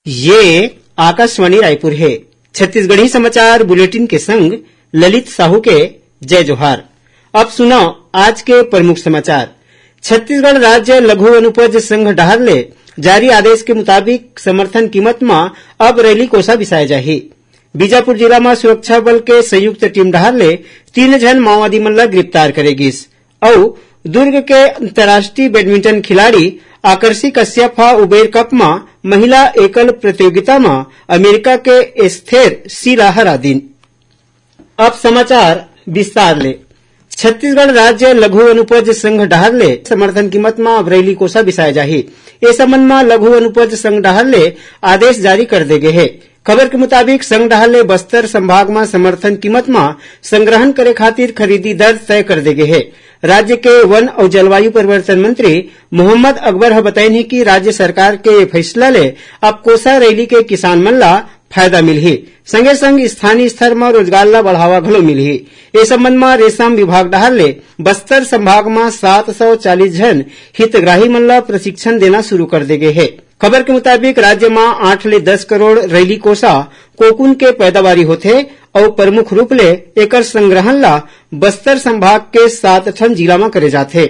ये आकाशवाणी रायपुर है। छत्तीसगढ़ी समाचार बुलेटिन के संग ललित साहू के जय जोहार। अब सुनो आज के प्रमुख समाचार। छत्तीसगढ़ राज्य लघु वनोपज संघ डहर ले जारी आदेश के मुताबिक समर्थन कीमत में अब रैली कोसा बिसाए जाही। बीजापुर जिला में सुरक्षा बल के संयुक्त टीम डहर ले 3 जन माओवादी मन ला गिरफ्तार करेगिस और दुर्ग के अंतर्राष्ट्रीय बैडमिंटन खिलाड़ी आकर्षी कश्यप उबेर कप में महिला एकल प्रतियोगिता में अमेरिका के एस्थेर सीला हरा दिन। अब समाचार विस्तार ले। छत्तीसगढ़ राज्य लघु वनोपज संघ डहर ले समर्थन कीमत में अब रैली कोसा बिसाए जाही। इस संबंध में लघु वनोपज संघ डहर ले आदेश जारी कर दे गए है। खबर के मुताबिक संघ डहर ले बस्तर संभाग में समर्थन कीमत में संग्रहण करे खातिर खरीदी दर तय कर दे गए है। राज्य के वन और जलवायु परिवर्तन मंत्री मोहम्मद अकबर बताइन कि राज्य सरकार के ये फैसला ले अब कोसा रैली के किसान मन ला फायदा मिलही, संगे संग स्थानीय स्तर में रोजगार ला बढ़ावा घलो मिलही। इस संबंध में रेशम विभाग डहर ले बस्तर संभाग में 740 जन हितग्राही मन ला प्रशिक्षण देना शुरू कर दे गए है। खबर के मुताबिक राज्य में 8 ले 10 करोड़ रैली कोसा कोकुन के पैदावारी होथे और प्रमुख रूप ले एकर संग्रहण ला बस्तर संभाग के 7 ठन जिला में करे जाथे।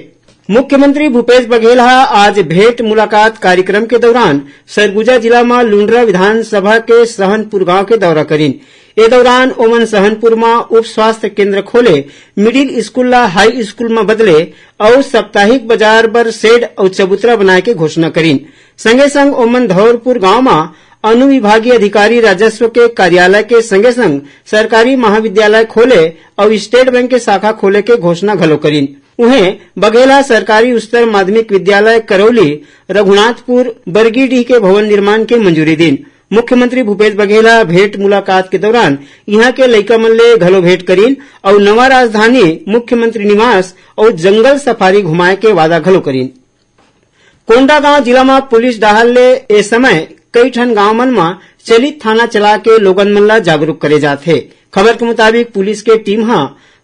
मुख्यमंत्री भूपेश बघेल आज भेंट मुलाकात कार्यक्रम के दौरान सरगुजा जिला में लुंड्रा विधानसभा के सहनपुर गांव के दौरा करीन। ए दौरान ओमन सहनपुर में उप स्वास्थ्य केंद्र खोले, मिडिल स्कूल ला हाई स्कूल में बदले और साप्ताहिक बाजार बर शेड और चबूतरा बनाए के घोषणा करीन। संगे संग ओमन धौरपुर गांव में अनुविभागीय अधिकारी राजस्व के कार्यालय के संगे संग सरकारी महाविद्यालय खोले और स्टेट बैंक के शाखा खोले के घोषणा घलो करीन। उन्हें बघेला सरकारी उच्चतर माध्यमिक विद्यालय करौली, रघुनाथपुर, बरगीडीह के भवन निर्माण के मंजूरी दीन। मुख्यमंत्री भूपेश बघेला भेंट मुलाकात के दौरान यहाँ के लइका मन ले घलो भेंट करीन और नवा राजधानी मुख्यमंत्री निवास और जंगल सफारी घुमाए के वादा घलो करीन। कोंडागांव जिला में पुलिस डहर ले ए समय कई ठन गांव मन में चलित थाना चला के लोगन मन ला जागरूक करे जाथे। खबर के मुताबिक पुलिस के टीम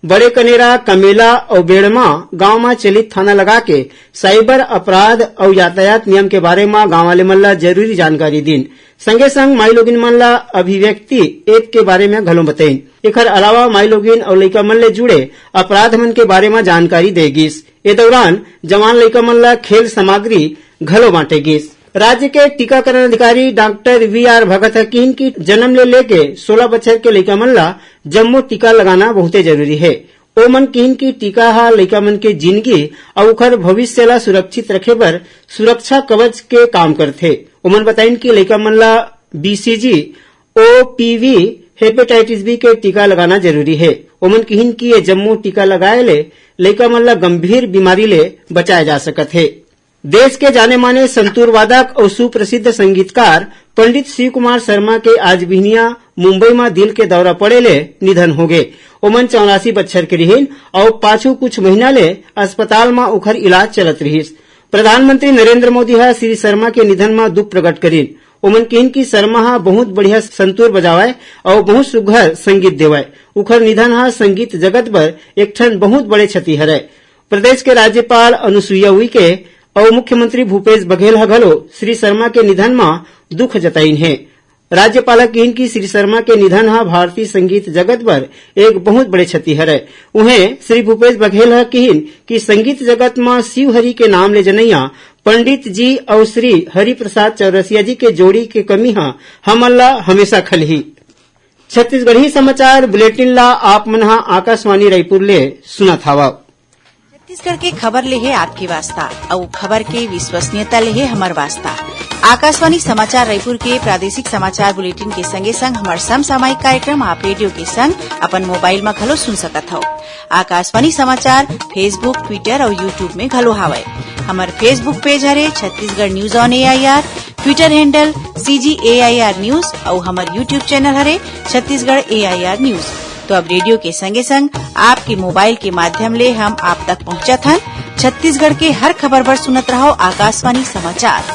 बड़े कनेरा, कमेला और बेड़मा गांव में चलित थाना लगा के साइबर अपराध और यातायात नियम के बारे में गांव वाले मन ला जरूरी जानकारी दीन। संगे संग माई लोगिन मन ला अभिव्यक्ति एक के बारे में घलो बताइन। एकर अलावा माई लोगिन और लइका मन ले जुड़े अपराध मन के बारे में जानकारी देगिस। ए दौरान जवान लइका मन ला खेल सामग्री घलो बांटेगिस। राज्य के टीकाकरण अधिकारी डॉक्टर वी.आर. भगत हकीन की जन्म ले लेके 16 बछर के लइका मन ला जम्मो टीका लगाना बहुते जरूरी है। ओ मन किन की टीका हा लइका मन के जिंदगी और उखर भविष्य ला सुरक्षित रखे बर सुरक्षा कवच के काम करथे। ओमन बताइन कि लइका मन ला BCG, OPV, हेपेटाइटिस बी के टीका लगाना जरूरी है। ओमन किन की ये जम्मो टीका लगाए ले लइका मन ला गंभीर बीमारी ले बचाए जा सकत है। देश के जाने माने संतूर वादक और सुप्रसिद्ध संगीतकार पंडित शिव कुमार शर्मा के आज बिहनिया मुंबई में दिल के दौरा पड़े ले निधन हो गए। ओमन 84 बछर के रहीन और पाछू कुछ महीना ले अस्पताल में उखर इलाज चलत रहीस। प्रधानमंत्री नरेंद्र मोदी श्री शर्मा के निधन में दुख प्रकट करीन। ओमन किन की शर्मा बहुत बढ़िया संतूर बजावाए और बहुत सुघर संगीत देवाए। उखर निधन संगीत जगत पर एक ठन बहुत बड़े क्षति हरे। प्रदेश के राज्यपाल अनुसुईया उइके और मुख्यमंत्री भूपेश बघेल घलो श्री शर्मा के निधन में दुख जताइन है। राज्यपाल कहन की श्री शर्मा के निधन भारतीय संगीत जगत पर एक बहुत बड़े क्षति हरे। उन्हें श्री भूपेश बघेल कहन कि संगीत जगत में शिव हरि के नाम ले जनैया पंडित जी और श्री हरि प्रसाद चौरसिया जी के जोड़ी के कमी हमन ला हमेशा खलही। छत्तीसगढ़ी समाचार बुलेटिन ला आप मन आकाशवाणी रायपुर ले सुनत हवा। छत्तीसगढ़ के खबर ले है आपकी वास्ता और खबर के विश्वसनीयता ले है हमार वास्ता। आकाशवाणी समाचार रायपुर के प्रादेशिक समाचार बुलेटिन के संगे संग हमार समसामयिक कार्यक्रम आप रेडियो के संग अपन मोबाइल में घलो सुन सकत हो। आकाशवाणी समाचार फेसबुक, ट्विटर और यूट्यूब में घलो हावय। हमार फेसबुक पेज हरे Chhattisgarh news on AIR, Twitter handle CGAIR news और हमार यूट्यूब चैनल हरे छत्तीसगढ़ AIR न्यूज। तो अब रेडियो के संगे संग आपके मोबाइल के माध्यम ले हम आप तक पहुंचत हन। छत्तीसगढ़ के हर खबर पर सुनत रहो आकाशवाणी समाचार।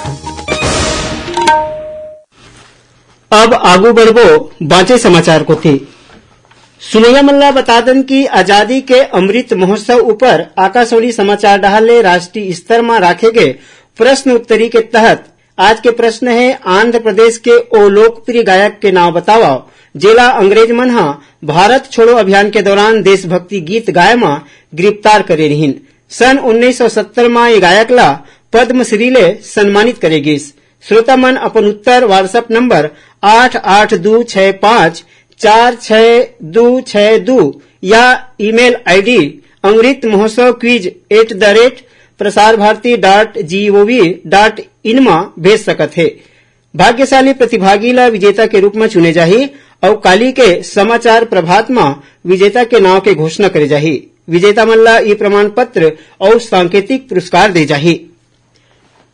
अब आगू बढ़बो बाँचे समाचार को थी। सुनैया मल्ला बता दन की आजादी के अमृत महोत्सव ऊपर आकाशवाणी समाचार डहाले राष्ट्रीय स्तर में राखे गए प्रश्न उत्तरी के तहत आज के प्रश्न है आंध्र प्रदेश के ओ लोकप्रिय गायक के नाम बताओ जेला अंग्रेज मन हा भारत छोड़ो अभियान के दौरान देशभक्ति गीत गाय मा गिरफ्तार करे रहीन। सन 1970 में ये गायक ला पद्मश्री ले सम्मानित करेगिस। श्रोता मन अपन उत्तर व्हाट्सएप नंबर 8826546262 या ईमेल आईडी amritmahotsav@prasarbharati.gov.in में भेज सकत है। भाग्यशाली प्रतिभागी ला विजेता के रूप में चुने जाही और काली के समाचार प्रभात में विजेता के नाव के घोषणा करे जाही। विजेता मन ला ई प्रमाण पत्र और सांकेतिक पुरस्कार दे जाही।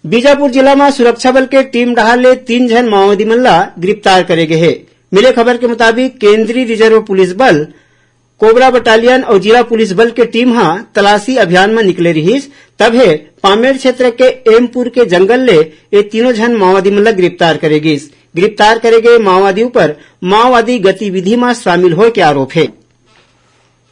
बीजापुर जिला में सुरक्षा बल के टीम डहार ले 3 जन माओवादी मन ला गिरफ्तार करे गए है। मिले खबर के मुताबिक केंद्रीय रिजर्व पुलिस बल कोबरा बटालियन और जिला पुलिस बल के टीम हा तलाशी अभियान में निकले रहीस। तब है पामेड़ क्षेत्र के एमपुर के जंगल ले ये तीनों जन माओवादी मन ला गिरफ्तार करेगिस। गिरफ्तार करे गए माओवादियों पर माओवादी गतिविधि में शामिल होने के आरोप है।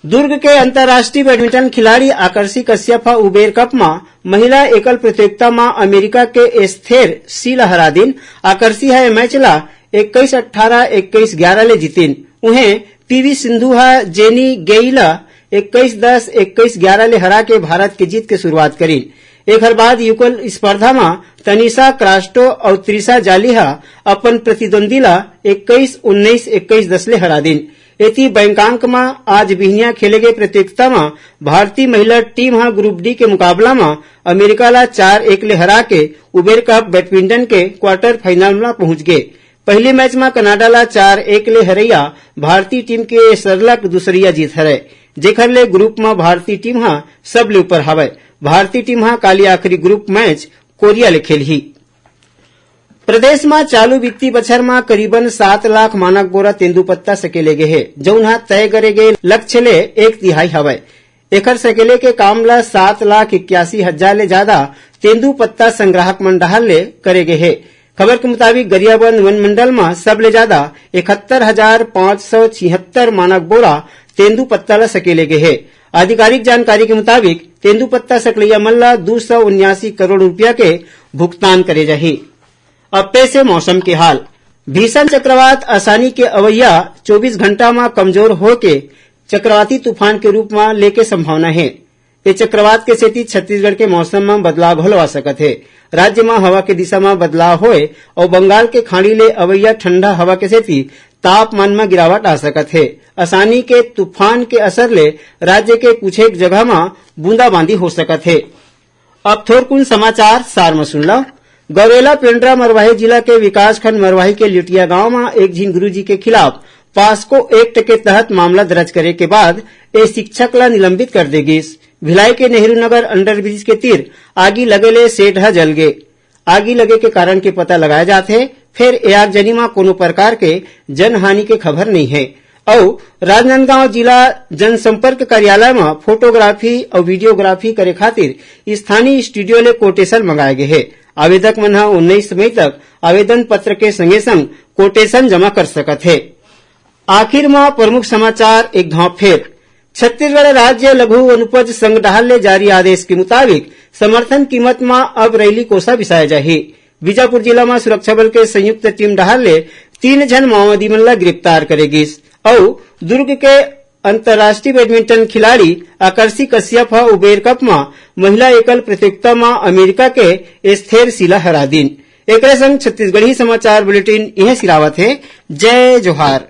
दुर्ग के अंतर्राष्ट्रीय बैडमिंटन खिलाड़ी आकर्षी कश्यप उबेर कप में महिला एकल प्रतियोगिता में अमेरिका के एस्थेर सीला हरा दिन। आकर्षी है मैच ला 21-18, 21-11 ले जीतीन। उन्हें पीवी सिंधु हा जेनी गेइला 21-10, 21-11 ले हरा के भारत की जीत की शुरुआत करी। एक हर बाद युगल स्पर्धा में तनिषा क्रास्टो और त्रिशा जालिहा अपन प्रतिद्वंदी ला 21-19, 21-10 ले हरा दिन। एती बैंकाक में आज बिहनिया खेले गए प्रतियोगिता में भारतीय महिला टीम हा ग्रुप डी के मुकाबला में अमेरिका ला 4-1 ले हरा के उबेर कप बैडमिंटन के क्वार्टर फाइनल में पहुंच गए। पहले मैच में कनाडा ला 4-1 ले हरैया भारतीय टीम के सरलक दूसरिया जीत हरे, जेखर ले ग्रुप में भारतीय टीम हा सब ले ऊपर हवे। भारतीय टीम हा काली आखिरी ग्रुप मैच कोरिया ले खेलही। प्रदेश में चालू वित्तीय बछर में करीबन 7 लाख मानक बोरा तेंदूपत्ता सकेले गए है, जौन हा तय करे गए लक्ष्य ले 1/3 हवे। एकर सकेले के काम ला 7,81,000 ले ज्यादा तेंदूपत्ता संग्राहक मन डहार ले करे गए है। खबर के मुताबिक गरियाबंद वन मंडल में सब ले ज्यादा 71,576 मानक बोरा तेंदूपत्ता ला सकेले गए है। आधिकारिक जानकारी के मुताबिक तेंदूपत्ता सकलैया मन ला 279 करोड़ रुपया के भुगतान करे जाही। अब पेश है मौसम के हाल। भीषण चक्रवात आसानी के अवैया 24 घंटा में कमजोर होके चक्रवाती तूफान के रूप में लेके संभावना है। ये चक्रवात के सेती छत्तीसगढ़ के मौसम में बदलाव घलो आ सकत है। राज्य में हवा के दिशा में बदलाव होए और बंगाल के खाड़ी ले अवैया ठंडा हवा के सेती तापमान में गिरावट आ सकत है। आसानी के तूफान के असर ले राज्य के कुछ एक जगह में बूंदाबांदी हो सकत है। अब थोरकुन समाचार सार में सुन लो। गौरेला पेंड्रा मरवाही जिला के विकासखंड मरवाही के लिटिया गांव में एक झिन गुरुजी के खिलाफ पास्को एक्ट के तहत मामला दर्ज करे के बाद ए शिक्षक ला निलंबित कर देगिस। भिलाई के नेहरू नगर अंडरब्रिज के तीर आगी लगेले सेठ ह जल गे। आगी लगे के कारण के पता लगाया जाते, फिर ए आगजनी में कोनो प्रकार के जनहानि के खबर नहीं है। और राजनांदगांव जिला जनसंपर्क कार्यालय में फोटोग्राफी और वीडियोग्राफी करे खातिर स्थानीय स्टूडियो ले कोटेशन मंगाए गए है। आवेदक मन 19 मई तक आवेदन पत्र के संगे संग कोटेशन जमा कर सकत है। आखिर में प्रमुख समाचार एक घाव फेर। छत्तीसगढ़ राज्य लघु वनोपज संघ डहार ले जारी आदेश के मुताबिक समर्थन कीमत में अब रैली कोसा बिसाया जाही। बीजापुर जिला में सुरक्षा बल के संयुक्त टीम डहार ले 3 जन माओवादी मन ला गिरफ्तार करेगिस और दुर्ग के अंतर्राष्ट्रीय बैडमिंटन खिलाड़ी आकर्षी कश्यप उबेर कप में महिला एकल प्रतियोगिता में अमेरिका के एस्थेर सीला हरा दिन। एक संग छत्तीसगढ़ी समाचार बुलेटिन यह सिरावत है। जय जोहार।